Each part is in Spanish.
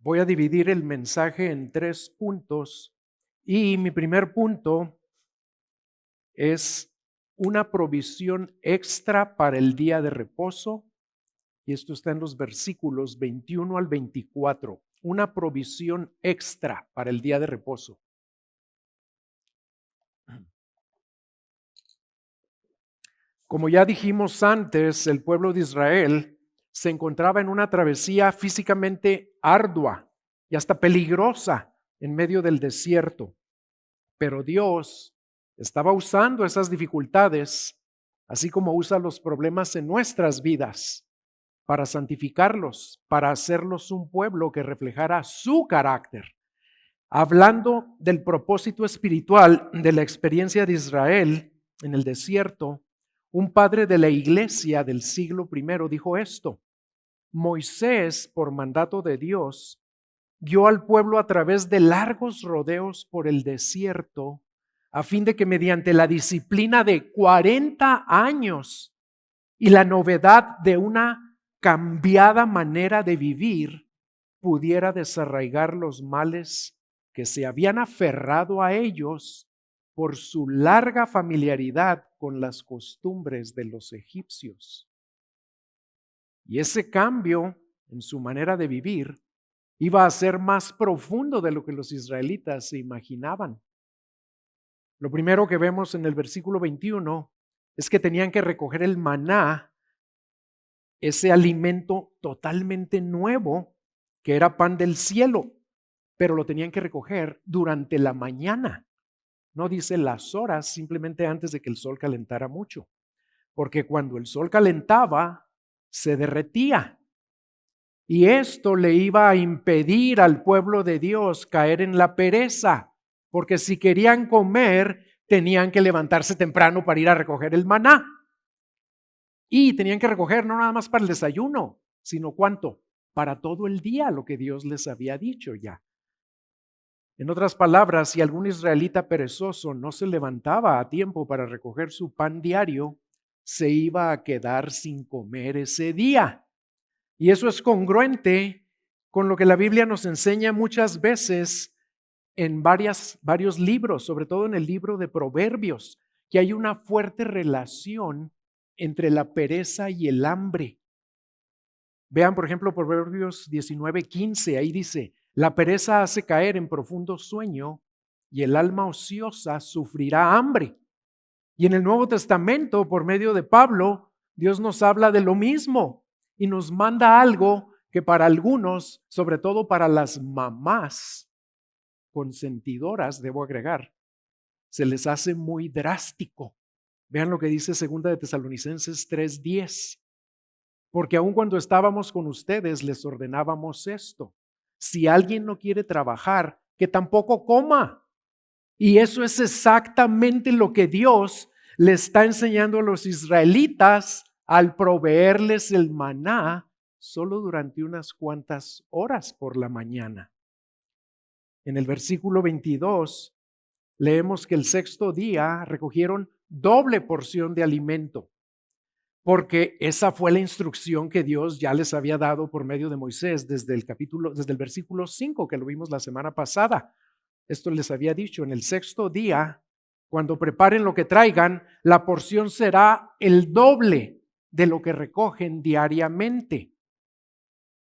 Voy a dividir el mensaje en 3 puntos y mi primer punto es una provisión extra para el día de reposo, y esto está en los versículos 21 al 24. Una provisión extra para el día de reposo. Como ya dijimos antes, el pueblo de Israel se encontraba en una travesía físicamente ardua y hasta peligrosa en medio del desierto. Pero Dios estaba usando esas dificultades, así como usa los problemas en nuestras vidas, para santificarlos, para hacerlos un pueblo que reflejara su carácter. Hablando del propósito espiritual de la experiencia de Israel en el desierto, un padre de la iglesia del siglo I dijo esto: Moisés, por mandato de Dios, guió al pueblo a través de largos rodeos por el desierto, a fin de que mediante la disciplina de 40 años y la novedad de una cambiada manera de vivir, pudiera desarraigar los males que se habían aferrado a ellos por su larga familiaridad con las costumbres de los egipcios. Y ese cambio en su manera de vivir iba a ser más profundo de lo que los israelitas se imaginaban. Lo primero que vemos en el versículo 21 es que tenían que recoger el maná, ese alimento totalmente nuevo que era pan del cielo, pero lo tenían que recoger durante la mañana. No dice las horas, simplemente antes de que el sol calentara mucho, porque cuando el sol calentaba, se derretía. Y esto le iba a impedir al pueblo de Dios caer en la pereza, porque si querían comer, tenían que levantarse temprano para ir a recoger el maná. Y tenían que recoger no nada más para el desayuno, sino ¿cuánto? Para todo el día, lo que Dios les había dicho ya. En otras palabras, si algún israelita perezoso no se levantaba a tiempo para recoger su pan diario, se iba a quedar sin comer ese día. Y eso es congruente con lo que la Biblia nos enseña muchas veces en varios libros, sobre todo en el libro de Proverbios, que hay una fuerte relación entre la pereza y el hambre. Vean, por ejemplo, Proverbios 19:15, ahí dice: la pereza hace caer en profundo sueño y el alma ociosa sufrirá hambre. Y en el Nuevo Testamento, por medio de Pablo, Dios nos habla de lo mismo y nos manda algo que para algunos, sobre todo para las mamás consentidoras, debo agregar, se les hace muy drástico. Vean lo que dice 2 de Tesalonicenses 3:10. Porque aun cuando estábamos con ustedes les ordenábamos esto: si alguien no quiere trabajar, que tampoco coma. Y eso es exactamente lo que Dios le está enseñando a los israelitas al proveerles el maná solo durante unas cuantas horas por la mañana. En el versículo 22 leemos que el sexto día recogieron doble porción de alimento, porque esa fue la instrucción que Dios ya les había dado por medio de Moisés desde el versículo 5, que lo vimos la semana pasada. Esto les había dicho: en el sexto día, cuando preparen lo que traigan, la porción será el doble de lo que recogen diariamente.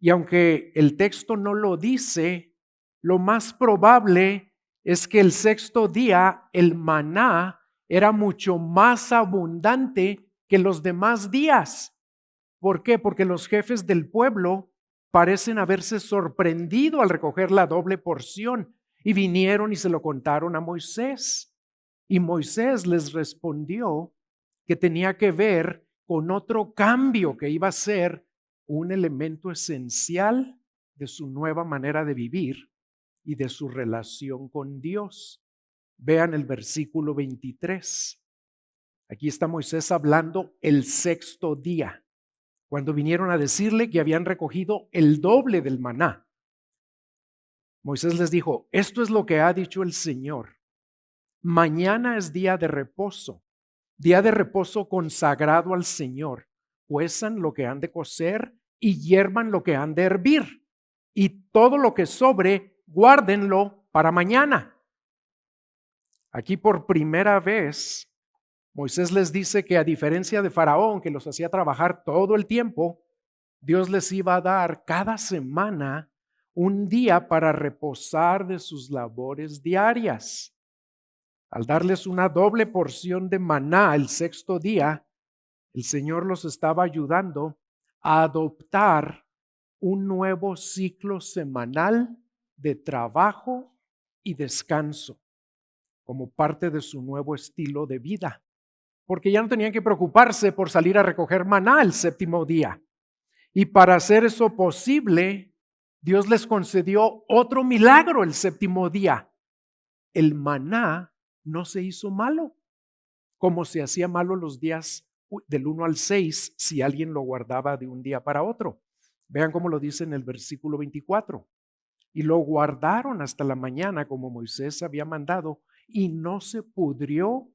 Y aunque el texto no lo dice, lo más probable es que el sexto día el maná era mucho más abundante que los demás días. ¿Por qué? Porque los jefes del pueblo parecen haberse sorprendido al recoger la doble porción y vinieron y se lo contaron a Moisés. Y Moisés les respondió que tenía que ver con otro cambio que iba a ser un elemento esencial de su nueva manera de vivir y de su relación con Dios. Vean el versículo 23. Aquí está Moisés hablando el sexto día, cuando vinieron a decirle que habían recogido el doble del maná. Moisés les dijo: esto es lo que ha dicho el Señor: mañana es día de reposo consagrado al Señor. Cuezan lo que han de cocer y hiervan lo que han de hervir, y todo lo que sobre, guárdenlo para mañana. Aquí por primera vez, Moisés les dice que a diferencia de Faraón, que los hacía trabajar todo el tiempo, Dios les iba a dar cada semana un día para reposar de sus labores diarias. Al darles una doble porción de maná el sexto día, el Señor los estaba ayudando a adoptar un nuevo ciclo semanal de trabajo y descanso como parte de su nuevo estilo de vida, porque ya no tenían que preocuparse por salir a recoger maná el séptimo día. Y para hacer eso posible, Dios les concedió otro milagro el séptimo día. El maná no se hizo malo, como se hacía malo los días del 1 al 6 si alguien lo guardaba de un día para otro. Vean cómo lo dice en el versículo 24. Y lo guardaron hasta la mañana como Moisés había mandado, y no se pudrió,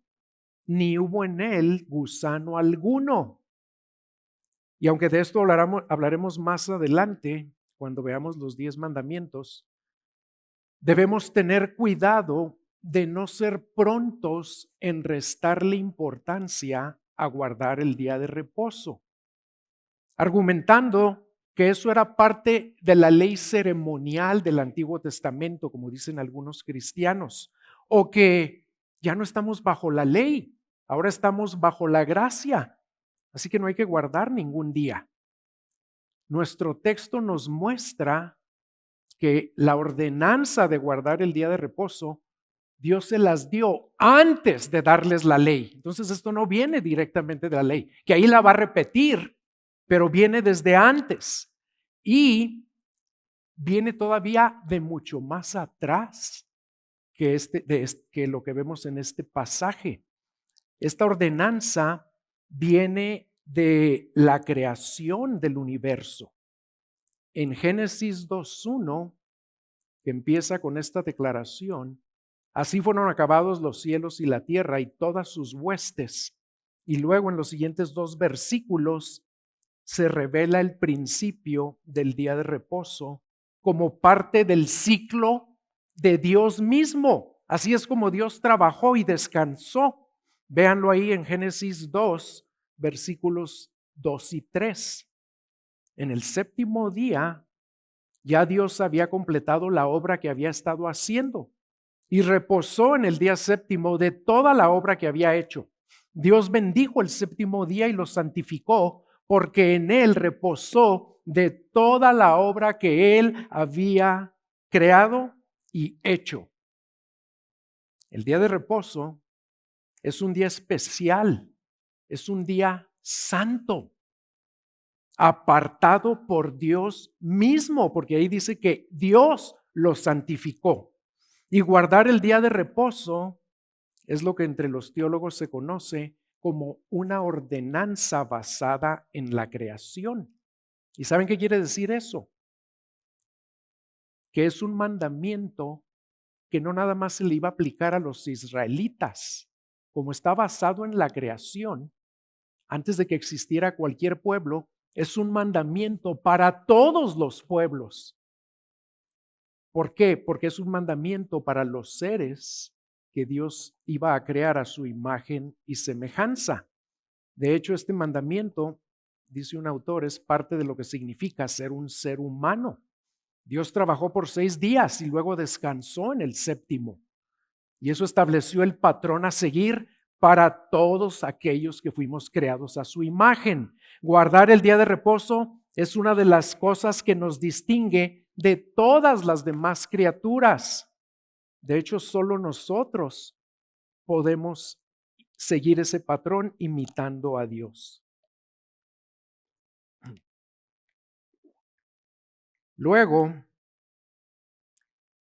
ni hubo en él gusano alguno. Y aunque de esto hablaremos más adelante, cuando veamos los 10 mandamientos, debemos tener cuidado de no ser prontos en restarle importancia a guardar el día de reposo, argumentando que eso era parte de la ley ceremonial del Antiguo Testamento, como dicen algunos cristianos, o que ya no estamos bajo la ley, ahora estamos bajo la gracia, así que no hay que guardar ningún día. Nuestro texto nos muestra que la ordenanza de guardar el día de reposo, Dios se las dio antes de darles la ley. Entonces esto no viene directamente de la ley, que ahí la va a repetir, pero viene desde antes y viene todavía de mucho más atrás que lo que vemos en este pasaje. Esta ordenanza viene de la creación del universo. En Génesis 2:1, que empieza con esta declaración: así fueron acabados los cielos y la tierra y todas sus huestes. Y luego en los siguientes 2 versículos se revela el principio del día de reposo como parte del ciclo de Dios mismo. Así es como Dios trabajó y descansó. Véanlo ahí en Génesis 2, versículos 2 y 3. En el séptimo día ya Dios había completado la obra que había estado haciendo y reposó en el día séptimo de toda la obra que había hecho. Dios bendijo el séptimo día y lo santificó, porque en él reposó de toda la obra que él había creado y hecho. El día de reposo es un día especial, es un día santo, apartado por Dios mismo, porque ahí dice que Dios lo santificó. Y guardar el día de reposo es lo que entre los teólogos se conoce como una ordenanza basada en la creación. ¿Y saben qué quiere decir eso? Que es un mandamiento que no nada más se le iba a aplicar a los israelitas, como está basado en la creación, antes de que existiera cualquier pueblo, es un mandamiento para todos los pueblos. ¿Por qué? Porque es un mandamiento para los seres que Dios iba a crear a su imagen y semejanza. De hecho, este mandamiento, dice un autor, es parte de lo que significa ser un ser humano. Dios trabajó por 6 días y luego descansó en el séptimo. Y eso estableció el patrón a seguir para todos aquellos que fuimos creados a su imagen. Guardar el día de reposo es una de las cosas que nos distingue de todas las demás criaturas. De hecho, solo nosotros podemos seguir ese patrón imitando a Dios. Luego,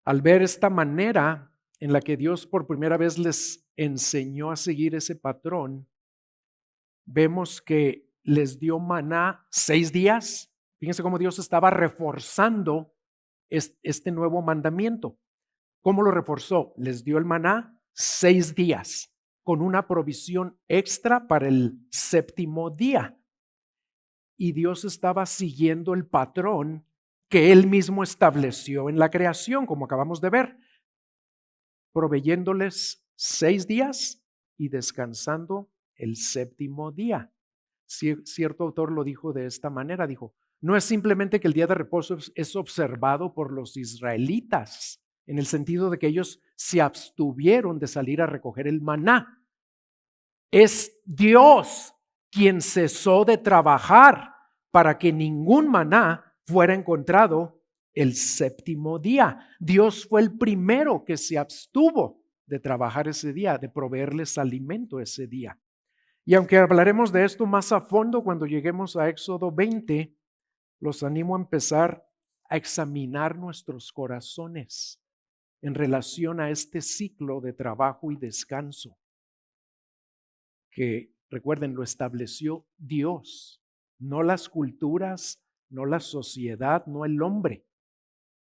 al ver esta manera en la que Dios por primera vez les enseñó a seguir ese patrón, vemos que les dio maná 6 días. Fíjense cómo Dios estaba reforzando este nuevo mandamiento. ¿Cómo lo reforzó? Les dio el maná 6 días, con una provisión extra para el séptimo día. Y Dios estaba siguiendo el patrón que Él mismo estableció en la creación, como acabamos de ver, proveyéndoles 6 días y descansando el séptimo día. Cierto autor lo dijo de esta manera, dijo, no es simplemente que el día de reposo es observado por los israelitas, en el sentido de que ellos se abstuvieron de salir a recoger el maná. Es Dios quien cesó de trabajar para que ningún maná fuera encontrado el séptimo día. Dios fue el primero que se abstuvo de trabajar ese día, de proveerles alimento ese día. Y aunque hablaremos de esto más a fondo cuando lleguemos a Éxodo 20, los animo a empezar a examinar nuestros corazones en relación a este ciclo de trabajo y descanso que, recuerden, lo estableció Dios, no las culturas, no la sociedad, no el hombre.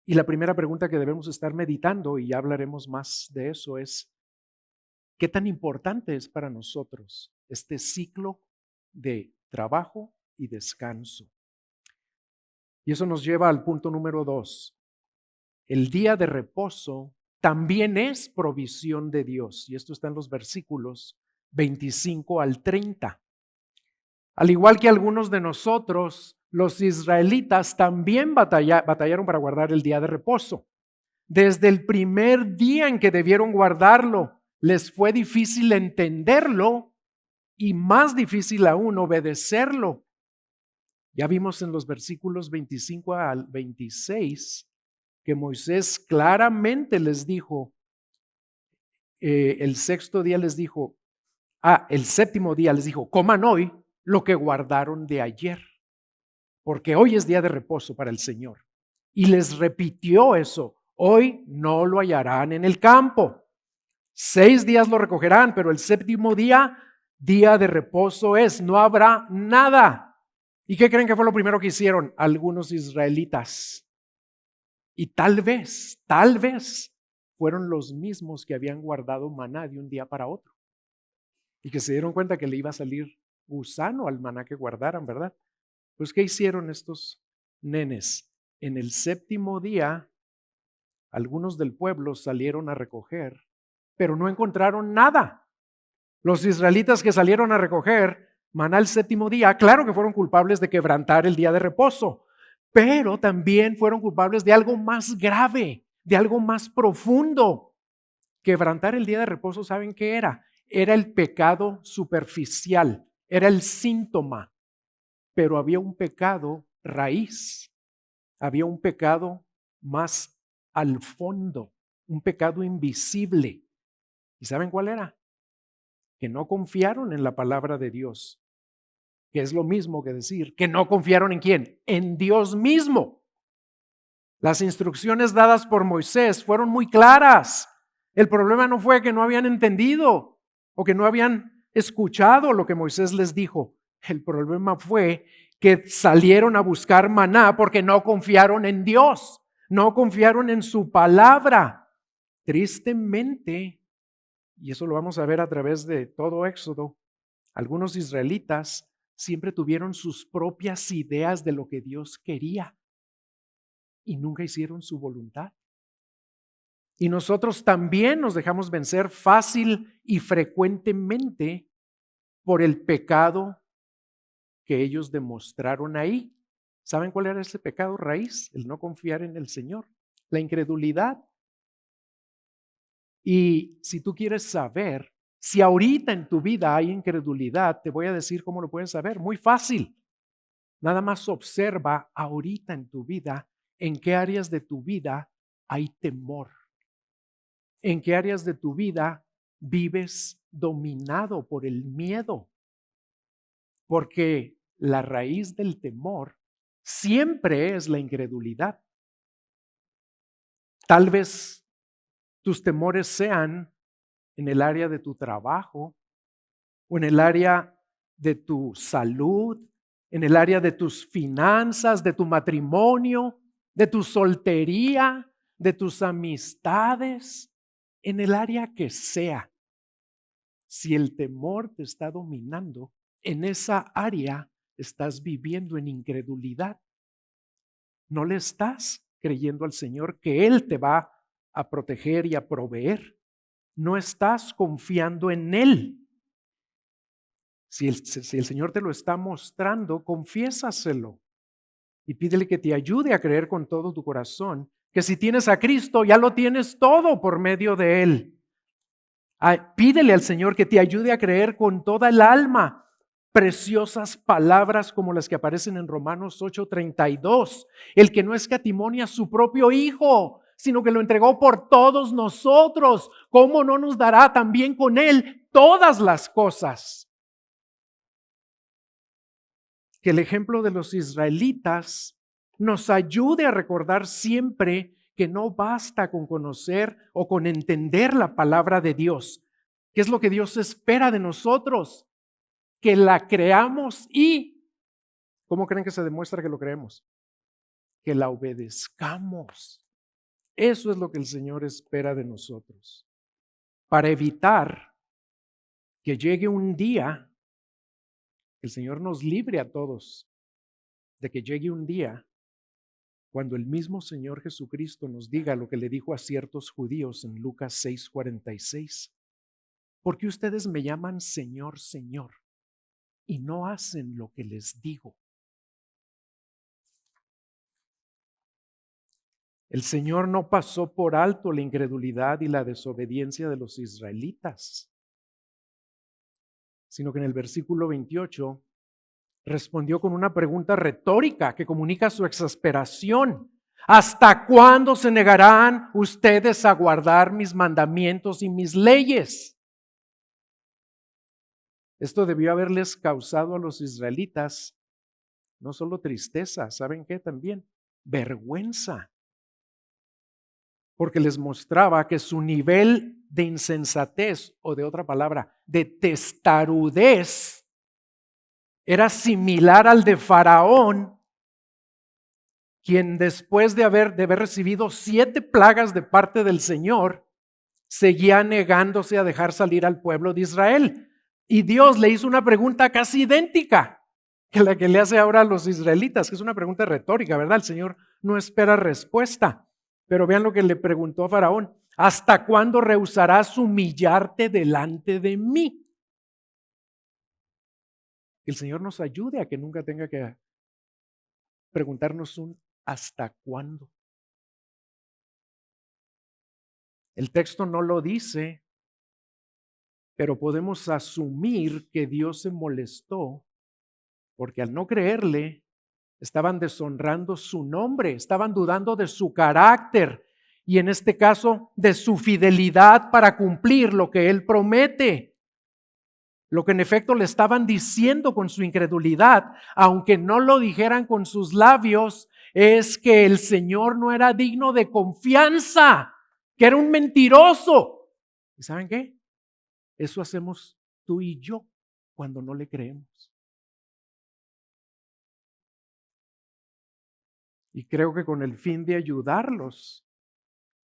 Y la primera pregunta que debemos estar meditando, y ya hablaremos más de eso, es ¿qué tan importante es para nosotros este ciclo de trabajo y descanso? Y eso nos lleva al punto número 2. El día de reposo también es provisión de Dios. Y esto está en los versículos 25 al 30. Al igual que algunos de nosotros, los israelitas también batallaron para guardar el día de reposo. Desde el primer día en que debieron guardarlo, les fue difícil entenderlo y más difícil aún obedecerlo. Ya vimos en los versículos 25 al 26 que Moisés claramente les dijo, el sexto día les dijo, el séptimo día les dijo, coman hoy lo que guardaron de ayer, porque hoy es día de reposo para el Señor. Y les repitió eso, hoy no lo hallarán en el campo. 6 días lo recogerán, pero el séptimo día, día de reposo es, no habrá nada. ¿Y qué creen que fue lo primero que hicieron algunos israelitas? Y tal vez fueron los mismos que habían guardado maná de un día para otro y que se dieron cuenta que le iba a salir gusano al maná que guardaran, ¿verdad? Pues ¿qué hicieron estos nenes? En el séptimo día, algunos del pueblo salieron a recoger, pero no encontraron nada. Los israelitas que salieron a recoger maná el séptimo día, claro que fueron culpables de quebrantar el día de reposo, pero también fueron culpables de algo más grave, de algo más profundo. Quebrantar el día de reposo, ¿saben qué era? Era el pecado superficial, era el síntoma, pero había un pecado raíz, había un pecado más al fondo, un pecado invisible. ¿Y saben cuál era? Que no confiaron en la palabra de Dios, que es lo mismo que decir que no confiaron en quién, en Dios mismo. Las instrucciones dadas por Moisés fueron muy claras. El problema no fue que no habían entendido o que no habían escuchado lo que Moisés les dijo. El problema fue que salieron a buscar maná porque no confiaron en Dios, no confiaron en su palabra. Tristemente, y eso lo vamos a ver a través de todo Éxodo, algunos israelitas siempre tuvieron sus propias ideas de lo que Dios quería y nunca hicieron su voluntad. Y nosotros también nos dejamos vencer fácil y frecuentemente por el pecado que ellos demostraron ahí. ¿Saben cuál era ese pecado raíz? El no confiar en el Señor, la incredulidad. Y si tú quieres saber si ahorita en tu vida hay incredulidad, te voy a decir cómo lo puedes saber. Muy fácil. Nada más observa ahorita en tu vida en qué áreas de tu vida hay temor. ¿En qué áreas de tu vida vives dominado por el miedo? Porque la raíz del temor siempre es la incredulidad. Tal vez tus temores sean en el área de tu trabajo o en el área de tu salud, en el área de tus finanzas, de tu matrimonio, de tu soltería, de tus amistades, en el área que sea. Si el temor te está dominando, en esa área estás viviendo en incredulidad. no le estás creyendo al Señor que Él te va a proteger y a proveer. No estás confiando en Él. Si el Señor te lo está mostrando, confiésaselo y pídele que te ayude a creer con todo tu corazón que si tienes a Cristo, ya lo tienes todo por medio de Él. Pídele al Señor que te ayude a creer con toda el alma preciosas palabras como las que aparecen en Romanos 8:32. El que no escatimó a su propio Hijo, sino que lo entregó por todos nosotros, ¿cómo no nos dará también con Él todas las cosas? Que el ejemplo de los israelitas nos ayude a recordar siempre que no basta con conocer o con entender la palabra de Dios. ¿Qué es lo que Dios espera de nosotros? Que la creamos y, ¿cómo creen que se demuestra que lo creemos? Que la obedezcamos. Eso es lo que el Señor espera de nosotros. Para evitar que llegue un día, el Señor nos libre a todos de que llegue un día cuando el mismo Señor Jesucristo nos diga lo que le dijo a ciertos judíos en Lucas 6:46. ¿Por qué ustedes me llaman Señor, Señor, y no hacen lo que les digo? El Señor no pasó por alto la incredulidad y la desobediencia de los israelitas, sino que en el versículo 28 respondió con una pregunta retórica que comunica su exasperación. ¿Hasta cuándo se negarán ustedes a guardar mis mandamientos y mis leyes? Esto debió haberles causado a los israelitas no solo tristeza, ¿saben qué? También vergüenza, porque les mostraba que su nivel de insensatez, o de otra palabra, de testarudez, era similar al de Faraón, quien después de haber recibido 7 plagas de parte del Señor, seguía negándose a dejar salir al pueblo de Israel. Y Dios le hizo una pregunta casi idéntica que la que le hace ahora a los israelitas, que es una pregunta retórica, ¿verdad? El Señor no espera respuesta. Pero vean lo que le preguntó a Faraón: ¿hasta cuándo rehusarás humillarte delante de mí? Que el Señor nos ayude a que nunca tenga que preguntarnos un ¿hasta cuándo? El texto no lo dice, pero podemos asumir que Dios se molestó porque al no creerle, estaban deshonrando su nombre, estaban dudando de su carácter y en este caso de su fidelidad para cumplir lo que Él promete. Lo que en efecto le estaban diciendo con su incredulidad, aunque no lo dijeran con sus labios, es que el Señor no era digno de confianza, que era un mentiroso. ¿Y saben qué? Eso hacemos tú y yo cuando no le creemos. Y creo que con el fin de ayudarlos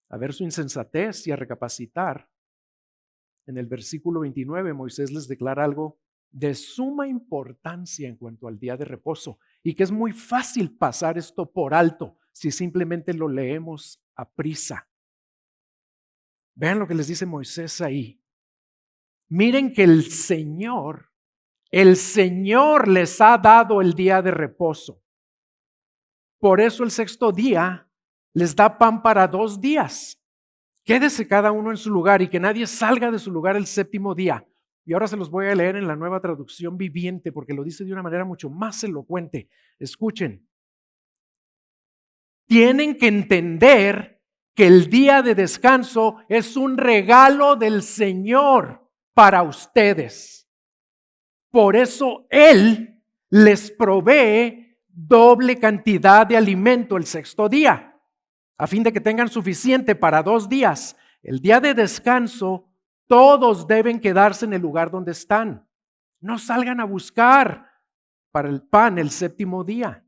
a ver su insensatez y a recapacitar, en el versículo 29 Moisés les declara algo de suma importancia en cuanto al día de reposo y que es muy fácil pasar esto por alto si simplemente lo leemos a prisa. Vean lo que les dice Moisés ahí. Miren que el Señor les ha dado el día de reposo. Por eso el 6º día les da pan para 2 días. Quédese cada uno en su lugar y que nadie salga de su lugar el 7º día. Y ahora se los voy a leer en la Nueva Traducción Viviente porque lo dice de una manera mucho más elocuente. Escuchen. Tienen que entender que el día de descanso es un regalo del Señor para ustedes. Por eso Él les provee doble cantidad de alimento el 6º día, a fin de que tengan suficiente para 2 días. El día de descanso, todos deben quedarse en el lugar donde están. No salgan a buscar para el pan el 7º día.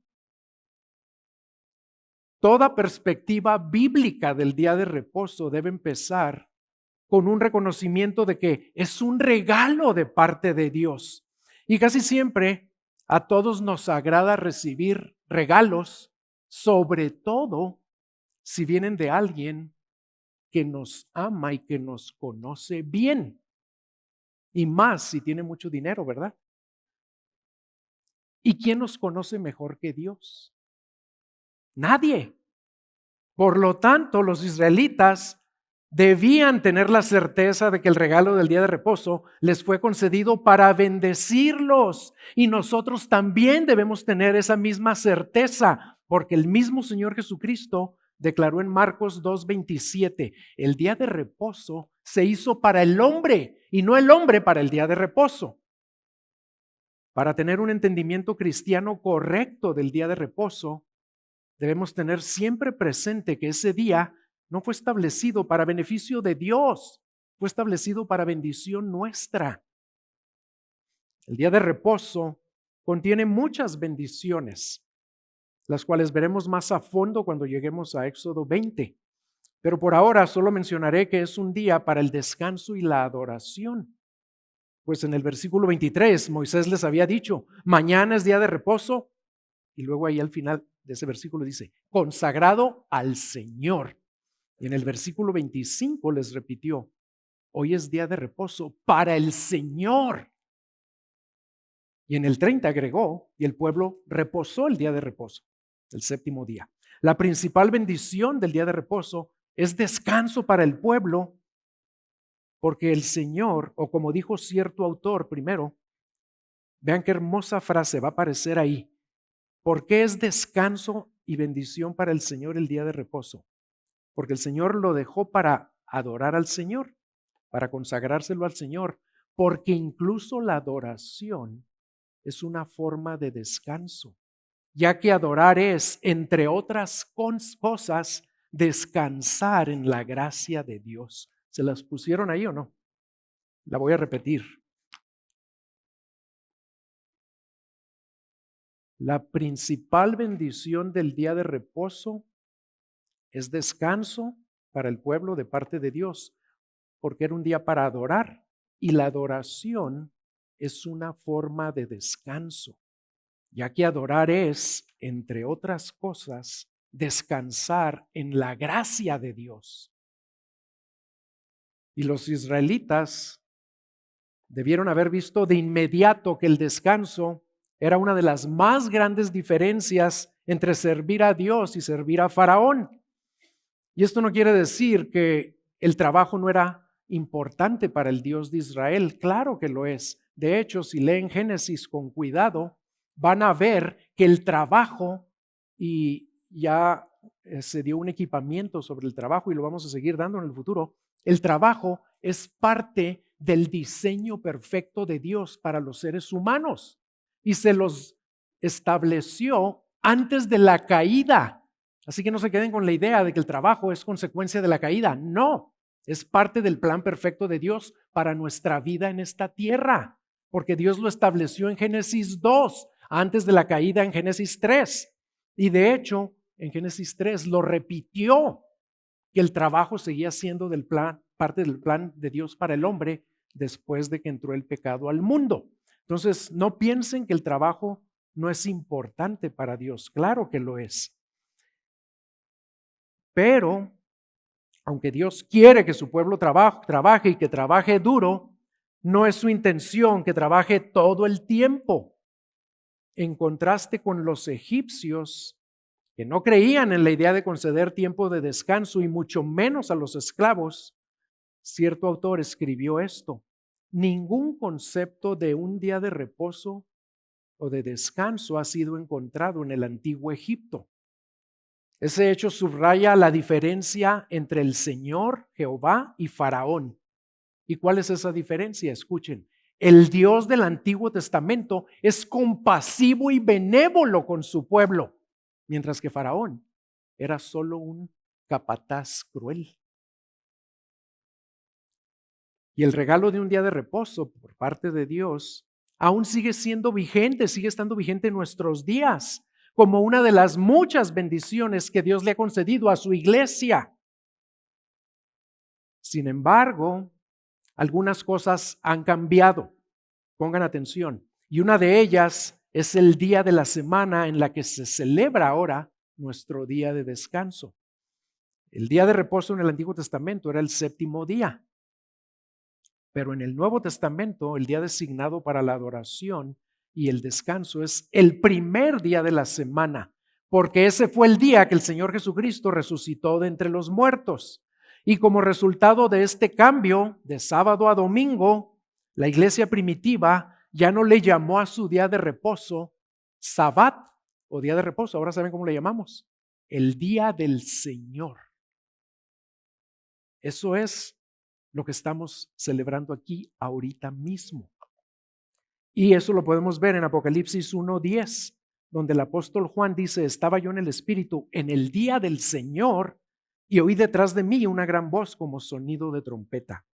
Toda perspectiva bíblica del día de reposo debe empezar con un reconocimiento de que es un regalo de parte de Dios. Y casi siempre a todos nos agrada recibir regalos, sobre todo si vienen de alguien que nos ama y que nos conoce bien, y más si tiene mucho dinero, ¿verdad? ¿Y quién nos conoce mejor que Dios? Nadie. Por lo tanto, los israelitas debían tener la certeza de que el regalo del día de reposo les fue concedido para bendecirlos. Y nosotros también debemos tener esa misma certeza, porque el mismo Señor Jesucristo declaró en Marcos 2:27, el día de reposo se hizo para el hombre y no el hombre para el día de reposo. Para tener un entendimiento cristiano correcto del día de reposo, debemos tener siempre presente que ese día no fue establecido para beneficio de Dios, fue establecido para bendición nuestra. El día de reposo contiene muchas bendiciones, las cuales veremos más a fondo cuando lleguemos a Éxodo 20. Pero por ahora solo mencionaré que es un día para el descanso y la adoración. Pues en el versículo 23 Moisés les había dicho, mañana es día de reposo, y luego ahí al final de ese versículo dice, consagrado al Señor. Y en el versículo 25 les repitió, hoy es día de reposo para el Señor. Y en el 30 agregó, y el pueblo reposó el día de reposo, el séptimo día. La principal bendición del día de reposo es descanso para el pueblo, porque el Señor, o como dijo cierto autor primero, vean qué hermosa frase va a aparecer ahí. ¿Por qué es descanso y bendición para el Señor el día de reposo? Porque el Señor lo dejó para adorar al Señor, para consagrárselo al Señor, porque incluso la adoración es una forma de descanso, ya que adorar es, entre otras cosas, descansar en la gracia de Dios. ¿Se las pusieron ahí o no? La voy a repetir. La principal bendición del día de reposo es descanso para el pueblo de parte de Dios, porque era un día para adorar y la adoración es una forma de descanso, ya que adorar es, entre otras cosas, descansar en la gracia de Dios. Y los israelitas debieron haber visto de inmediato que el descanso era una de las más grandes diferencias entre servir a Dios y servir a Faraón. Y esto no quiere decir que el trabajo no era importante para el Dios de Israel. Claro que lo es. De hecho, si leen Génesis con cuidado, van a ver que el trabajo, y ya se dio un equipamiento sobre el trabajo y lo vamos a seguir dando en el futuro, el trabajo es parte del diseño perfecto de Dios para los seres humanos y se los estableció antes de la caída. Así que no se queden con la idea de que el trabajo es consecuencia de la caída. No, es parte del plan perfecto de Dios para nuestra vida en esta tierra, porque Dios lo estableció en Génesis 2, antes de la caída en Génesis 3. Y de hecho, en Génesis 3 lo repitió, que el trabajo seguía siendo parte del plan de Dios para el hombre después de que entró el pecado al mundo. Entonces, no piensen que el trabajo no es importante para Dios. Claro que lo es. Pero, aunque Dios quiere que su pueblo trabaje y que trabaje duro, no es su intención que trabaje todo el tiempo. En contraste con los egipcios, que no creían en la idea de conceder tiempo de descanso y mucho menos a los esclavos, cierto autor escribió esto: ningún concepto de un día de reposo o de descanso ha sido encontrado en el antiguo Egipto. Ese hecho subraya la diferencia entre el Señor, Jehová y Faraón. ¿Y cuál es esa diferencia? Escuchen, el Dios del Antiguo Testamento es compasivo y benévolo con su pueblo, mientras que Faraón era solo un capataz cruel. Y el regalo de un día de reposo por parte de Dios aún sigue siendo vigente, sigue estando vigente en nuestros días, como una de las muchas bendiciones que Dios le ha concedido a su iglesia. Sin embargo, algunas cosas han cambiado. Pongan atención. Y una de ellas es el día de la semana en la que se celebra ahora nuestro día de descanso. El día de reposo en el Antiguo Testamento era el séptimo día, pero en el Nuevo Testamento el día designado para la adoración y el descanso es el primer día de la semana, porque ese fue el día que el Señor Jesucristo resucitó de entre los muertos. Y como resultado de este cambio de sábado a domingo, la iglesia primitiva ya no le llamó a su día de reposo Sabbat o día de reposo. Ahora saben cómo le llamamos: el día del Señor. Eso es lo que estamos celebrando aquí ahorita mismo. Y eso lo podemos ver en Apocalipsis 1:10, donde el apóstol Juan dice: estaba yo en el Espíritu en el día del Señor y oí detrás de mí una gran voz como sonido de trompeta.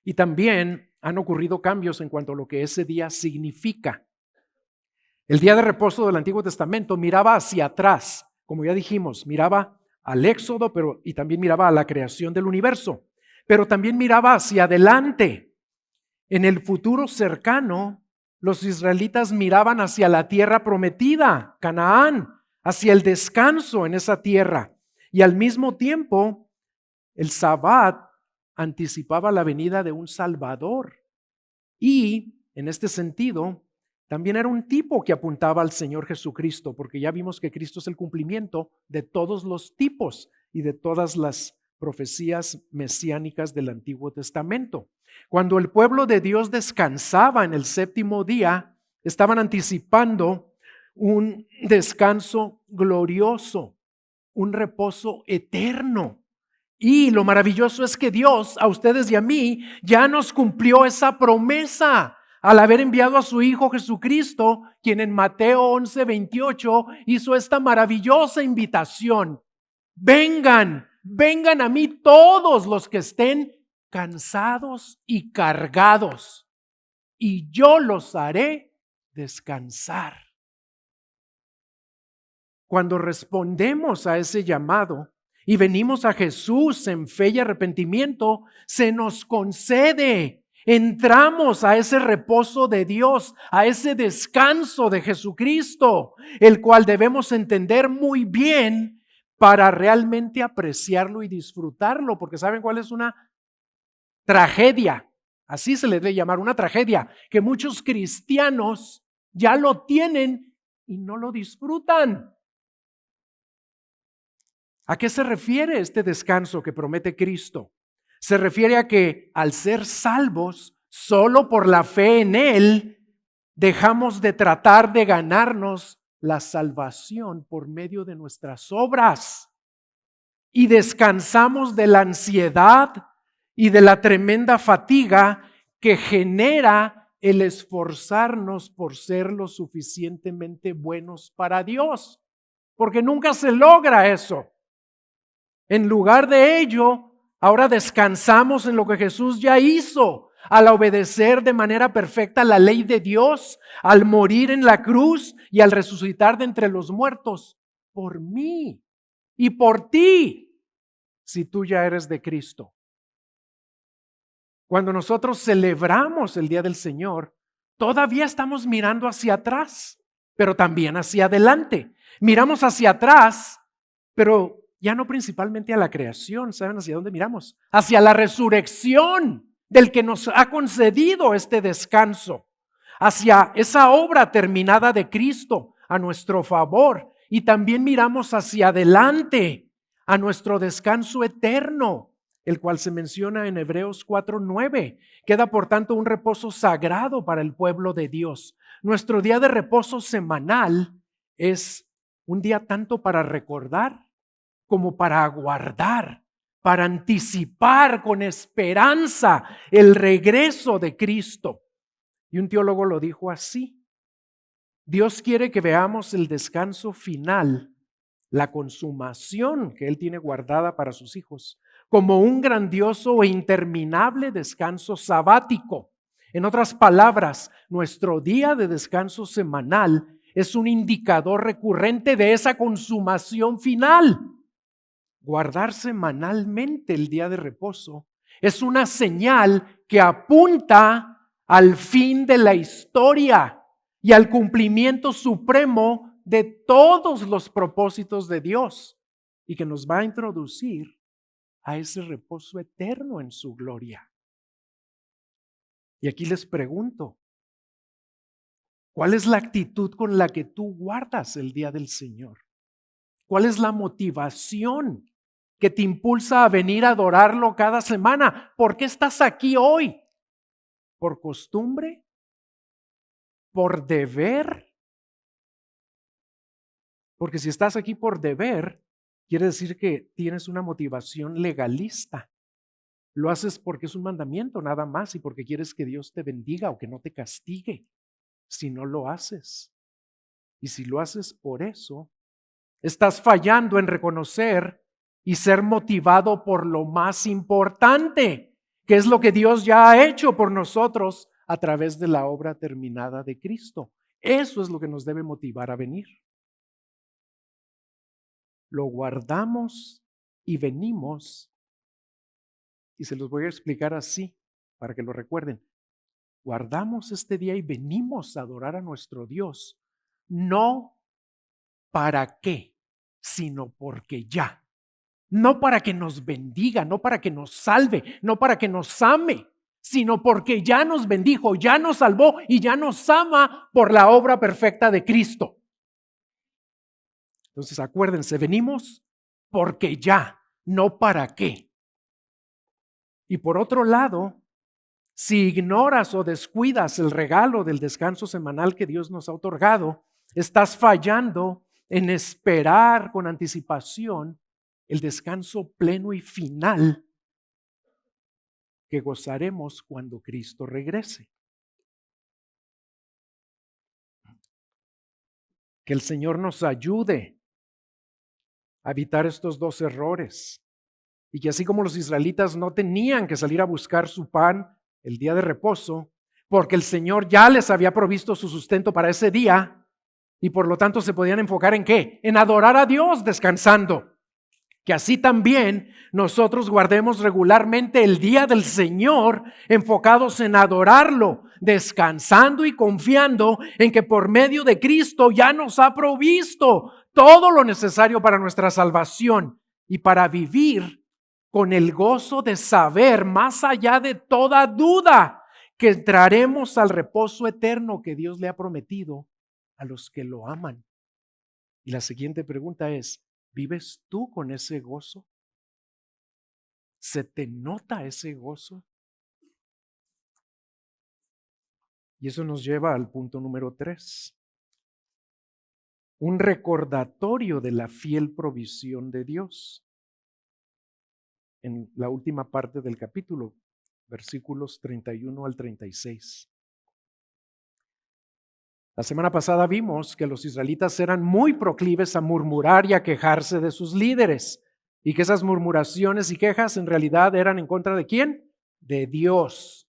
Y también han ocurrido cambios en cuanto a lo que ese día significa. El día de reposo del Antiguo Testamento miraba hacia atrás, como ya dijimos, miraba al Éxodo, y también miraba a la creación del universo, pero también miraba hacia adelante. En el futuro cercano, los israelitas miraban hacia la tierra prometida, Canaán, hacia el descanso en esa tierra. Y al mismo tiempo, el Sabbat anticipaba la venida de un Salvador. Y, en este sentido, también era un tipo que apuntaba al Señor Jesucristo, porque ya vimos que Cristo es el cumplimiento de todos los tipos y de todas las profecías mesiánicas del Antiguo Testamento. Cuando el pueblo de Dios descansaba en el séptimo día, estaban anticipando un descanso glorioso, un reposo eterno. Y lo maravilloso es que Dios, a ustedes y a mí, ya nos cumplió esa promesa al haber enviado a su Hijo Jesucristo, quien en Mateo 11:28 hizo esta maravillosa invitación: vengan, vengan a mí todos los que estén cansados y cargados, y yo los haré descansar. Cuando respondemos a ese llamado y venimos a Jesús en fe y arrepentimiento, se nos concede. Entramos a ese reposo de Dios, a ese descanso de Jesucristo, el cual debemos entender muy bien para realmente apreciarlo y disfrutarlo, porque ¿saben cuál es una tragedia? Así se le debe llamar, una tragedia, que muchos cristianos ya lo tienen y no lo disfrutan. ¿A qué se refiere este descanso que promete Cristo? Se refiere a que al ser salvos solo por la fe en Él, dejamos de tratar de ganarnos la salvación por medio de nuestras obras y descansamos de la ansiedad y de la tremenda fatiga que genera el esforzarnos por ser lo suficientemente buenos para Dios, porque nunca se logra eso. En lugar de ello, ahora descansamos en lo que Jesús ya hizo al obedecer de manera perfecta la ley de Dios, al morir en la cruz y al resucitar de entre los muertos por mí y por ti, si tú ya eres de Cristo. Cuando nosotros celebramos el Día del Señor, todavía estamos mirando hacia atrás, pero también hacia adelante. Miramos hacia atrás, pero ya no principalmente a la creación. ¿Saben hacia dónde miramos? Hacia la resurrección del que nos ha concedido este descanso, hacia esa obra terminada de Cristo a nuestro favor. Y también miramos hacia adelante a nuestro descanso eterno, el cual se menciona en Hebreos 4:9. Queda por tanto un reposo sagrado para el pueblo de Dios. Nuestro día de reposo semanal es un día tanto para recordar como para aguardar, para anticipar con esperanza el regreso de Cristo. Y un teólogo lo dijo así: Dios quiere que veamos el descanso final, la consumación que Él tiene guardada para sus hijos, como un grandioso e interminable descanso sabático. En otras palabras, nuestro día de descanso semanal es un indicador recurrente de esa consumación final. Guardar semanalmente el día de reposo es una señal que apunta al fin de la historia y al cumplimiento supremo de todos los propósitos de Dios y que nos va a introducir a ese reposo eterno en su gloria. Y aquí les pregunto, ¿cuál es la actitud con la que tú guardas el día del Señor? ¿Cuál es la motivación que te impulsa a venir a adorarlo cada semana? ¿Por qué estás aquí hoy? ¿Por costumbre? ¿Por deber? Porque si estás aquí por deber, quiere decir que tienes una motivación legalista. Lo haces porque es un mandamiento nada más y porque quieres que Dios te bendiga o que no te castigue si no lo haces. Y si lo haces por eso, estás fallando en reconocer y ser motivado por lo más importante, que es lo que Dios ya ha hecho por nosotros a través de la obra terminada de Cristo. Eso es lo que nos debe motivar a venir. Lo guardamos y venimos, y se los voy a explicar así para que lo recuerden. Guardamos este día y venimos a adorar a nuestro Dios, no para qué, sino porque ya. No para que nos bendiga, no para que nos salve, no para que nos ame, sino porque ya nos bendijo, ya nos salvó y ya nos ama por la obra perfecta de Cristo. Entonces acuérdense, venimos porque ya, no para qué. Y por otro lado, si ignoras o descuidas el regalo del descanso semanal que Dios nos ha otorgado, estás fallando en esperar con anticipación el descanso pleno y final que gozaremos cuando Cristo regrese. Que el Señor nos ayude a evitar estos dos errores y que así como los israelitas no tenían que salir a buscar su pan el día de reposo, porque el Señor ya les había provisto su sustento para ese día y por lo tanto se podían enfocar en ¿qué? En adorar a Dios descansando. Que así también nosotros guardemos regularmente el día del Señor enfocados en adorarlo, descansando y confiando en que por medio de Cristo ya nos ha provisto todo lo necesario para nuestra salvación y para vivir con el gozo de saber más allá de toda duda que entraremos al reposo eterno que Dios le ha prometido a los que lo aman. Y la siguiente pregunta es, ¿vives tú con ese gozo? ¿Se te nota ese gozo? Y eso nos lleva al punto número 3. Un recordatorio de la fiel provisión de Dios. En la última parte del capítulo, versículos 31 al 36. La semana pasada vimos que los israelitas eran muy proclives a murmurar y a quejarse de sus líderes, y que esas murmuraciones y quejas en realidad eran en contra de ¿quién? De Dios.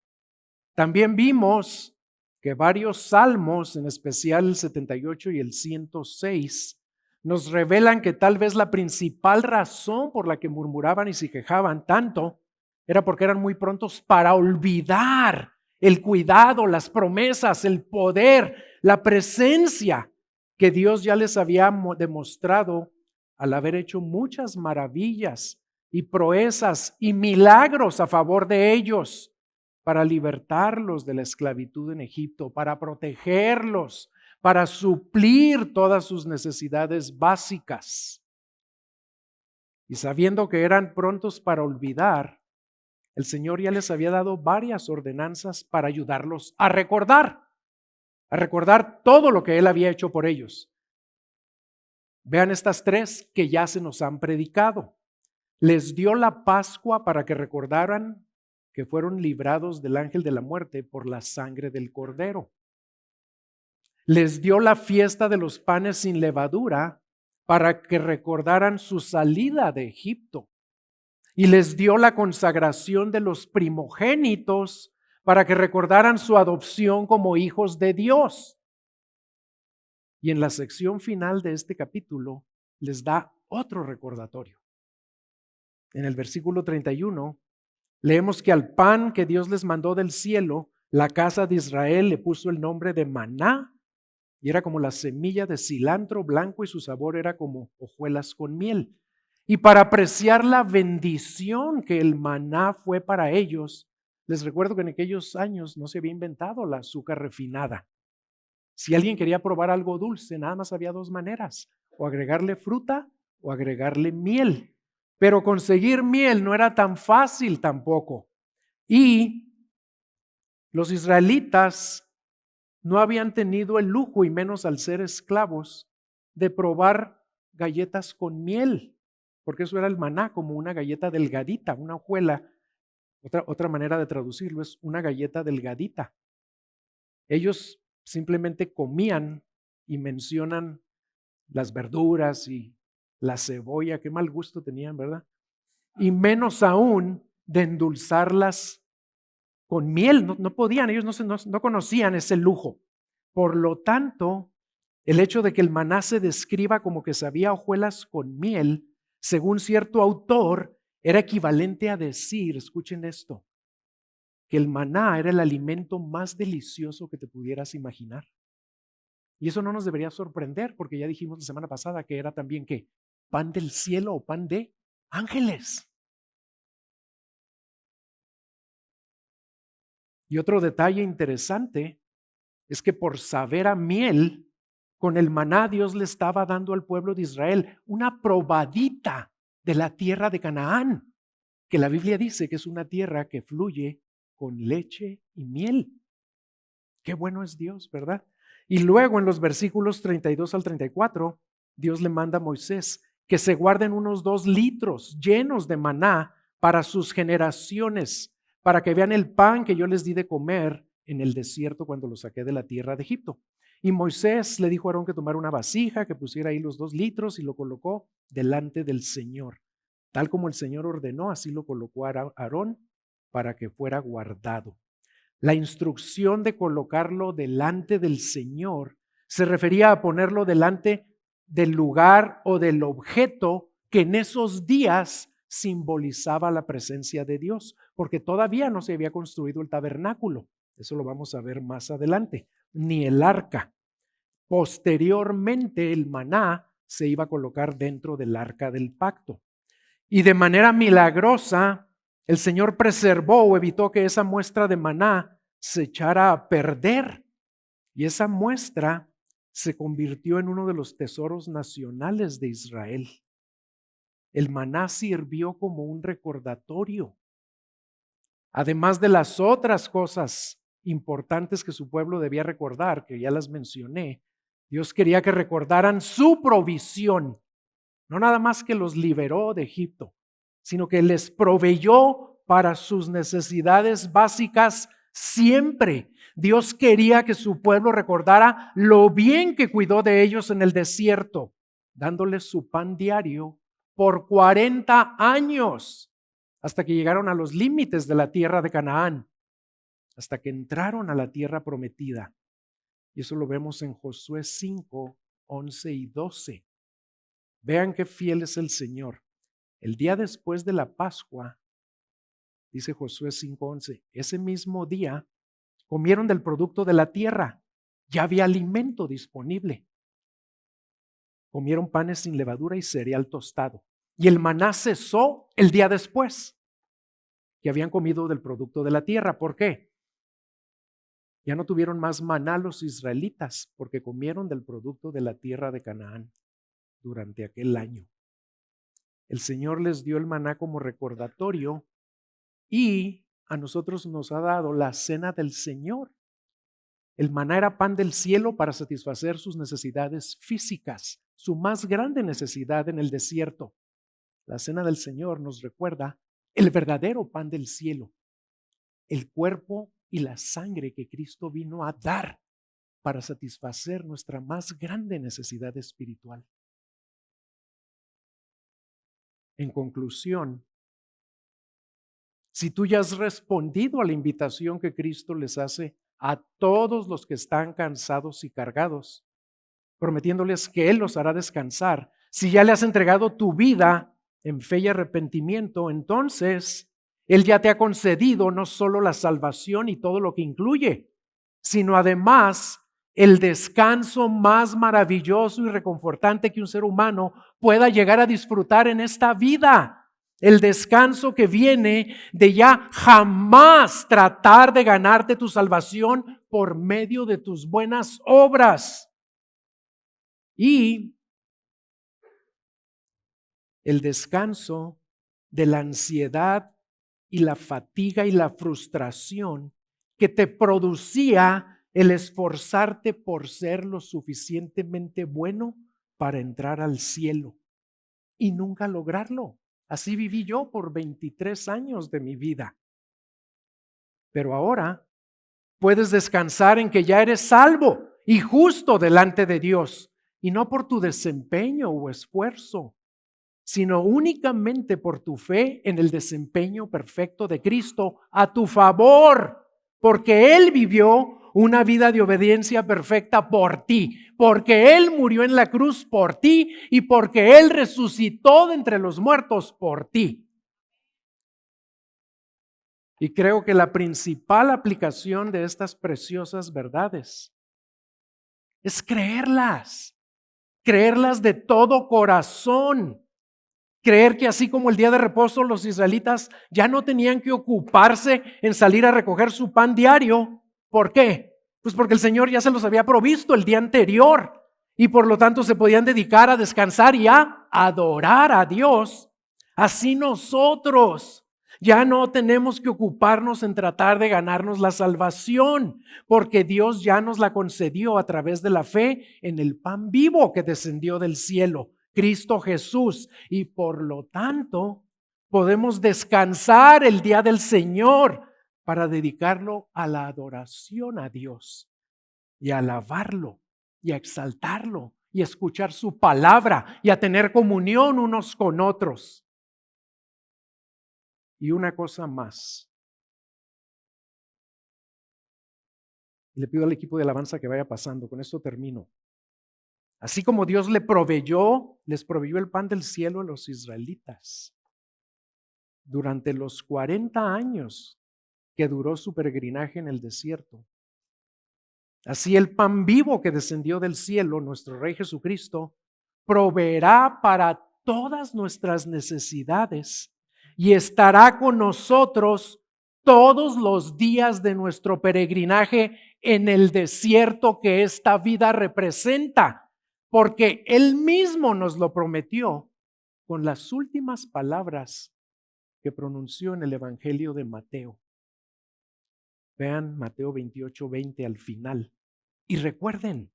También vimos que varios salmos, en especial el 78 y el 106, nos revelan que tal vez la principal razón por la que murmuraban y se quejaban tanto era porque eran muy prontos para olvidar el cuidado, las promesas, el poder, la presencia que Dios ya les había demostrado al haber hecho muchas maravillas y proezas y milagros a favor de ellos para libertarlos de la esclavitud en Egipto, para protegerlos, para suplir todas sus necesidades básicas. Y sabiendo que eran prontos para olvidar, el Señor ya les había dado varias ordenanzas para ayudarlos a recordar todo lo que Él había hecho por ellos. Vean estas 3 que ya se nos han predicado. Les dio la Pascua para que recordaran que fueron librados del ángel de la muerte por la sangre del Cordero. Les dio la fiesta de los panes sin levadura para que recordaran su salida de Egipto. Y les dio la consagración de los primogénitos para que recordaran su adopción como hijos de Dios. Y en la sección final de este capítulo les da otro recordatorio. En el versículo 31 leemos que al pan que Dios les mandó del cielo, la casa de Israel le puso el nombre de maná y era como la semilla de cilantro blanco y su sabor era como hojuelas con miel. Y para apreciar la bendición que el maná fue para ellos, les recuerdo que en aquellos años no se había inventado la azúcar refinada. Si alguien quería probar algo dulce, nada más había dos maneras, o agregarle fruta o agregarle miel. Pero conseguir miel no era tan fácil tampoco. Y los israelitas no habían tenido el lujo, y menos al ser esclavos, de probar galletas con miel, porque eso era el maná, como una galleta delgadita, una hojuela. Otra manera de traducirlo es una galleta delgadita. Ellos simplemente comían y mencionan las verduras y la cebolla, qué mal gusto tenían, ¿verdad? Y menos aún de endulzarlas con miel, no podían, ellos no conocían ese lujo. Por lo tanto, el hecho de que el maná se describa como que sabía hojuelas con miel, según cierto autor, era equivalente a decir, escuchen esto, que el maná era el alimento más delicioso que te pudieras imaginar. Y eso no nos debería sorprender, porque ya dijimos la semana pasada que era también que pan del cielo o pan de ángeles. Y otro detalle interesante es que por saber a miel, con el maná Dios le estaba dando al pueblo de Israel una probadita de la tierra de Canaán, que la Biblia dice que es una tierra que fluye con leche y miel. Qué bueno es Dios, ¿verdad? Y luego en los versículos 32 al 34, Dios le manda a Moisés que se guarden unos 2 litros llenos de maná para sus generaciones, para que vean el pan que yo les di de comer en el desierto cuando los saqué de la tierra de Egipto. Y Moisés le dijo a Aarón que tomara una vasija, que pusiera ahí los 2 litros y lo colocó delante del Señor. Tal como el Señor ordenó, así lo colocó Aarón para que fuera guardado. La instrucción de colocarlo delante del Señor se refería a ponerlo delante del lugar o del objeto que en esos días simbolizaba la presencia de Dios, porque todavía no se había construido el tabernáculo. Eso lo vamos a ver más adelante, ni el arca. Posteriormente el maná se iba a colocar dentro del arca del pacto. Y de manera milagrosa, el Señor preservó o evitó que esa muestra de maná se echara a perder. Y esa muestra se convirtió en uno de los tesoros nacionales de Israel. El maná sirvió como un recordatorio, además de las otras cosas importantes que su pueblo debía recordar, que ya las mencioné. Dios quería que recordaran su provisión, no nada más que los liberó de Egipto, sino que les proveyó para sus necesidades básicas siempre. Dios quería que su pueblo recordara lo bien que cuidó de ellos en el desierto, dándoles su pan diario por 40 años, hasta que llegaron a los límites de la tierra de Canaán, hasta que entraron a la tierra prometida. Y eso lo vemos en Josué 5, 11 y 12. Vean qué fiel es el Señor. El día después de la Pascua, dice Josué 5:11, ese mismo día comieron del producto de la tierra. Ya había alimento disponible. Comieron panes sin levadura y cereal tostado. Y el maná cesó el día después que habían comido del producto de la tierra. ¿Por qué? Ya no tuvieron más maná los israelitas porque comieron del producto de la tierra de Canaán durante aquel año. El Señor les dio el maná como recordatorio y a nosotros nos ha dado la cena del Señor. El maná era pan del cielo para satisfacer sus necesidades físicas, su más grande necesidad en el desierto. La cena del Señor nos recuerda el verdadero pan del cielo, el cuerpo y la sangre que Cristo vino a dar para satisfacer nuestra más grande necesidad espiritual. En conclusión, si tú ya has respondido a la invitación que Cristo les hace a todos los que están cansados y cargados, prometiéndoles que Él los hará descansar, si ya le has entregado tu vida en fe y arrepentimiento, entonces Él ya te ha concedido no solo la salvación y todo lo que incluye, sino además el descanso más maravilloso y reconfortante que un ser humano pueda llegar a disfrutar en esta vida. El descanso que viene de ya jamás tratar de ganarte tu salvación por medio de tus buenas obras. Y el descanso de la ansiedad y la fatiga y la frustración que te producía el esforzarte por ser lo suficientemente bueno para entrar al cielo y nunca lograrlo. Así viví yo por 23 años de mi vida. Pero ahora puedes descansar en que ya eres salvo y justo delante de Dios, y no por tu desempeño o esfuerzo, sino únicamente por tu fe en el desempeño perfecto de Cristo a tu favor, porque Él vivió una vida de obediencia perfecta por ti, porque Él murió en la cruz por ti y porque Él resucitó de entre los muertos por ti. Y creo que la principal aplicación de estas preciosas verdades es creerlas de todo corazón. Creer que así como el día de reposo los israelitas ya no tenían que ocuparse en salir a recoger su pan diario. ¿Por qué? Pues porque el Señor ya se los había provisto el día anterior y por lo tanto se podían dedicar a descansar y a adorar a Dios. Así nosotros ya no tenemos que ocuparnos en tratar de ganarnos la salvación, porque Dios ya nos la concedió a través de la fe en el pan vivo que descendió del cielo, Cristo Jesús, y por lo tanto podemos descansar el día del Señor para dedicarlo a la adoración a Dios y a alabarlo y a exaltarlo y a escuchar su palabra y a tener comunión unos con otros. Y una cosa más. Le pido al equipo de alabanza que vaya pasando. Con esto termino. Así como Dios les proveyó el pan del cielo a los israelitas durante los 40 años que duró su peregrinaje en el desierto. Así el pan vivo que descendió del cielo, nuestro Rey Jesucristo, proveerá para todas nuestras necesidades y estará con nosotros todos los días de nuestro peregrinaje en el desierto que esta vida representa, porque Él mismo nos lo prometió con las últimas palabras que pronunció en el Evangelio de Mateo. Vean Mateo 28:20 al final. Y recuerden,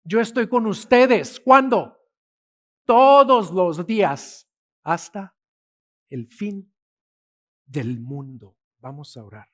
yo estoy con ustedes. ¿Cuándo? Todos los días hasta el fin del mundo. Vamos a orar.